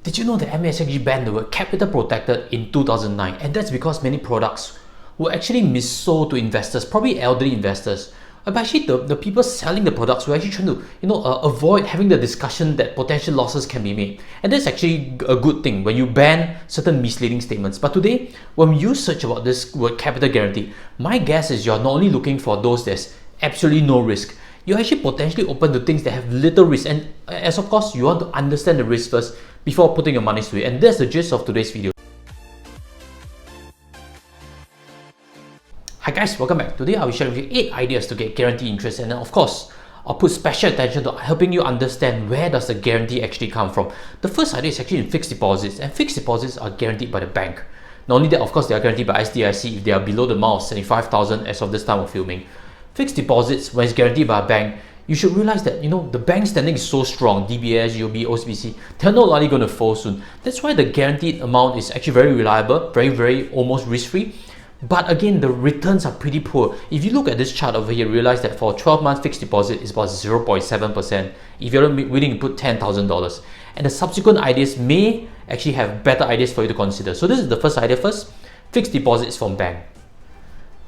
Did you know that MAS actually banned the word capital protected in 2009? And that's because many products were actually missold to investors, probably elderly investors. But actually, the people selling the products were actually trying to, avoid having the discussion that potential losses can be made. And that's actually a good thing when you ban certain misleading statements. But today, when you search about this word capital guarantee, my guess is you're not only looking for those there's absolutely no risk. You're actually potentially open to things that have little risk. And as of course, you want to understand the risk first before putting your money to it. And that's the gist of today's video. Hi guys, welcome back. Today I will share with you 8 ideas to get guaranteed interest, and then of course I'll put special attention to helping you understand where does the guarantee actually come from. The first idea is actually in fixed deposits, and fixed deposits are guaranteed by the bank. Not only that, of course, they are guaranteed by SDIC if they are below the amount of 75,000 as of this time of filming. Fixed deposits, when it's guaranteed by a bank, you should realize that the bank standing is so strong. DBS, UOB, OCBC, they're not likely going to fall soon. That's why the guaranteed amount is actually very reliable, very almost risk-free. But again, the returns are pretty poor. If you look at this chart over here, you realize that for 12 month fixed deposit, it's about 0.7% if you're willing to put $10,000. And the subsequent ideas may actually have better ideas for you to consider. So this is the first idea first, fixed deposits from bank.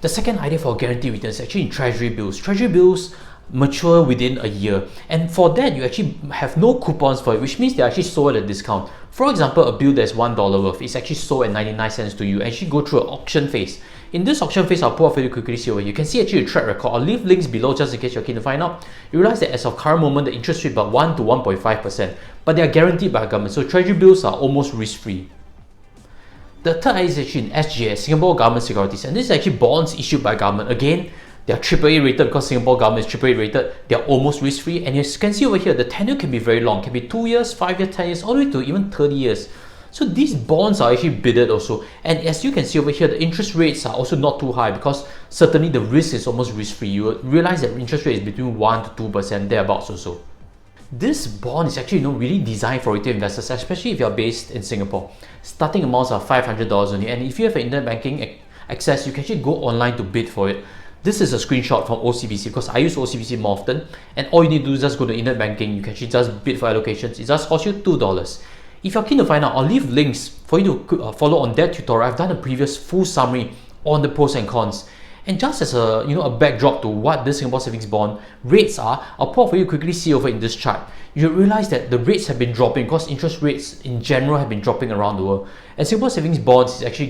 The second idea for guaranteed returns is actually in treasury bills. Treasury bills mature within a year, and for that you actually have no coupons for it, which means they're actually sold at a discount. For example, a bill that's $1 worth is actually sold at 99 cents to you and actually go through an auction phase. In this auction phase, I'll pull up for you quickly see over here. You can see actually a track record. I'll leave links below just in case you're keen to find out. You realize that as of current moment, the interest rate is about 1 to 1.5%, but they are guaranteed by government, so treasury bills are almost risk-free. The third idea is actually in SGS, Singapore Government Securities, and this is actually bonds issued by government. Again, they are AAA rated because Singapore government is AAA rated. They are almost risk-free, and as you can see over here, the tenure can be very long, can be 2 years, 5 years, 10 years, all the way to even 30 years. So these bonds are actually bidded also, and as you can see over here, the interest rates are also not too high because certainly the risk is almost risk-free. You will realize that interest rate is between 1 to 2%, thereabouts also. This bond is actually really designed for retail investors, especially if you're based in Singapore. Starting amounts are $500 only, and if you have an internet banking access, you can actually go online to bid for it. This is a screenshot from OCBC because I use OCBC more often, and all you need to do is just go to internet banking. You can actually just bid for allocations. It just costs you $2. If you're keen to find out, I'll leave links for you to follow on that tutorial. I've done a previous full summary on the pros and cons. And just as a backdrop to what this Singapore savings bond rates are, I'll put for you quickly see over in this chart. You realize that the rates have been dropping because interest rates in general have been dropping around the world. And Singapore savings bonds is actually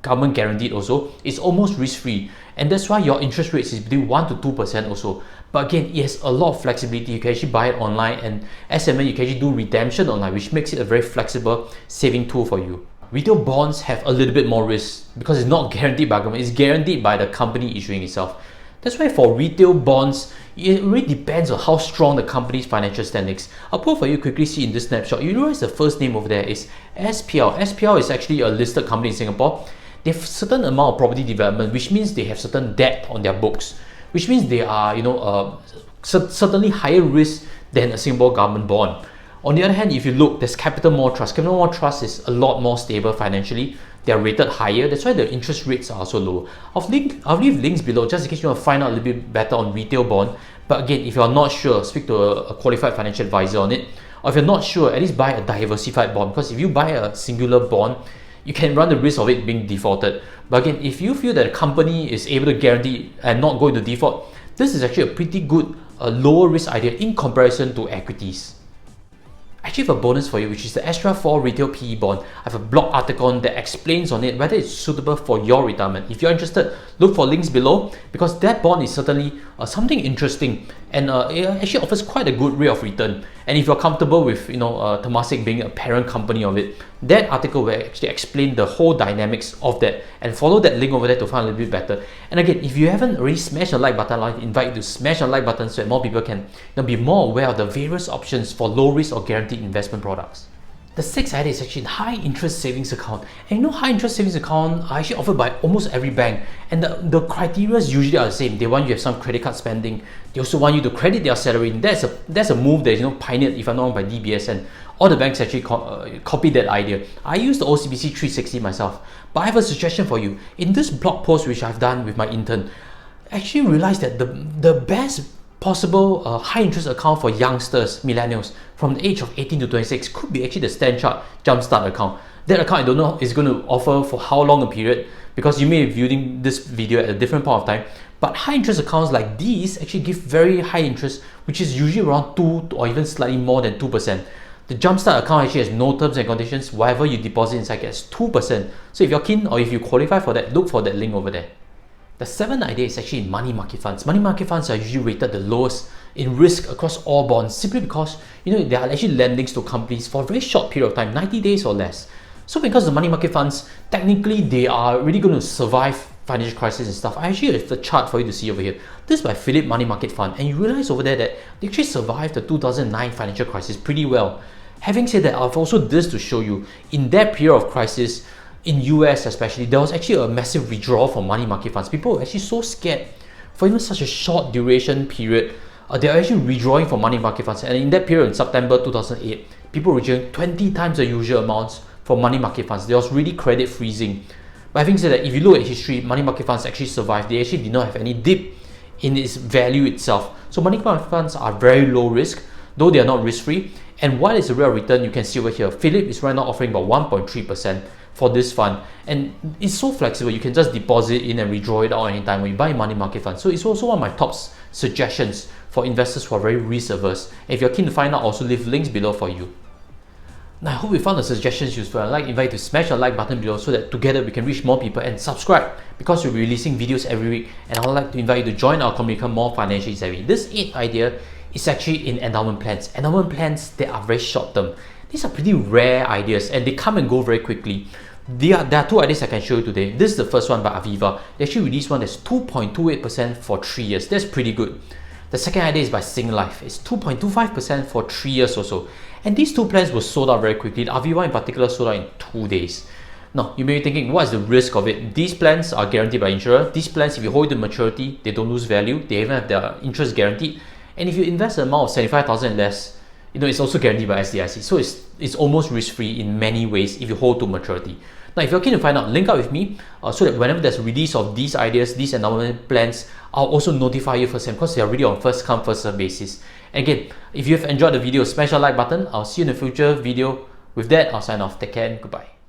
government guaranteed also. It's almost risk-free, and that's why your interest rates is between 1 to 2% also. But again, it has a lot of flexibility. You can actually buy it online, and SMN you can actually do redemption online, which makes it a very flexible saving tool for you. Retail bonds have a little bit more risk because it's not guaranteed by government, it's guaranteed by the company issuing itself. That's why for retail bonds, it really depends on how strong the company's financial standings. I'll put for you quickly see in this snapshot. You realize the first name over there is SPL. SPL is actually a listed company in Singapore. They have a certain amount of property development, which means they have certain debt on their books, which means they are certainly higher risk than a Singapore government bond. On the other hand, if you look, there's Capital Mall Trust. Capital Mall Trust is a lot more stable financially. They are rated higher. That's why the interest rates are also low. I'll leave links below just in case you want to find out a little bit better on retail bond. But again, if you're not sure, speak to a qualified financial advisor on it. Or if you're not sure, at least buy a diversified bond, because if you buy a singular bond, you can run the risk of it being defaulted. But again, if you feel that a company is able to guarantee and not go into default, this is actually a pretty good lower risk idea in comparison to equities. I actually have a bonus for you, which is the Extra 4 Retail PE Bond. I have a blog article on that explains on it whether it's suitable for your retirement. If you're interested, look for links below because that bond is certainly something interesting, and it actually offers quite a good rate of return. And if you're comfortable with Temasek being a parent company of it, that article will actually explain the whole dynamics of that, and follow that link over there to find a little bit better. And again, if you haven't already smashed the like button, I invite you to smash the like button so that more people can be more aware of the various options for low risk or guaranteed investment products. The sixth idea is actually high interest savings account. And high interest savings account are actually offered by almost every bank, and the criteria usually are the same. They want you to have some credit card spending. They also want you to credit their salary. And that's a move that is pioneered, if I'm not wrong, by DBS, and all the banks actually copied that idea. I use the OCBC 360 myself, but I have a suggestion for you. In this blog post which I've done with my intern, I actually realized that the best possible high interest account for youngsters, millennials, from the age of 18 to 26 could be actually the Stanchart Jumpstart account. That account, I don't know, is going to offer for how long a period, because you may be viewing this video at a different point of time. But high interest accounts like these actually give very high interest, which is usually around 2 or even slightly more than 2%. The Jumpstart account actually has no terms and conditions. Whatever you deposit inside gets 2%. So if you're keen or if you qualify for that, look for that link over there. The seventh idea is actually money market funds. Money market funds are usually rated the lowest in risk across all bonds, simply because they are actually lendings to companies for a very short period of time, 90 days or less. So because the money market funds, technically they are really going to survive financial crisis and stuff. I actually have the chart for you to see over here. This is by Philip Money Market Fund, and you realize over there that they actually survived the 2009 financial crisis pretty well. Having said that, I've also this to show you, in that period of crisis, in US especially, there was actually a massive withdrawal from money market funds. People were actually so scared for even such a short duration period. They are actually withdrawing from money market funds, and in that period, in September 2008, people were withdrawing 20 times the usual amounts from money market funds. There was really credit freezing. But having said that, if you look at history, money market funds actually survived. They actually did not have any dip in its value itself. So money market funds are very low risk, though they are not risk free. And what is the real return? You can see over here, Philip is right now offering about 1.3% for this fund, and it's so flexible. You can just deposit in and withdraw it out anytime when you buy money market funds. So it's also one of my top suggestions for investors who are very risk averse. And if you're keen to find out, I'll also leave links below for you. Now, I hope you found the suggestions useful. I'd invite you to smash the like button below so that together we can reach more people, and subscribe because we'll be releasing videos every week. And I'd like to invite you to join our community, become more financially savvy. This 8th idea is actually in endowment plans. Endowment plans, they are very short term. These are pretty rare ideas and they come and go very quickly. There are 2 ideas I can show you today. This is the first one by Aviva. They actually released one that's 2.28% for 3 years. That's pretty good. The second idea is by Singlife. It's 2.25% for 3 years or so. And these 2 plans were sold out very quickly. Aviva in particular sold out in 2 days. Now, you may be thinking, what is the risk of it? These plans are guaranteed by insurer. These plans, if you hold to maturity, they don't lose value. They even have their interest guaranteed. And if you invest an amount of 75,000 less, it's also guaranteed by SDIC. So it's almost risk-free in many ways if you hold to maturity. Now, if you're keen to find out, link up with me so that whenever there's a release of these ideas, these endowment plans, I'll also notify you first, because they are really on first come, first serve basis. And again, if you have enjoyed the video, smash the like button. I'll see you in a future video. With that, I'll sign off. Take care and goodbye.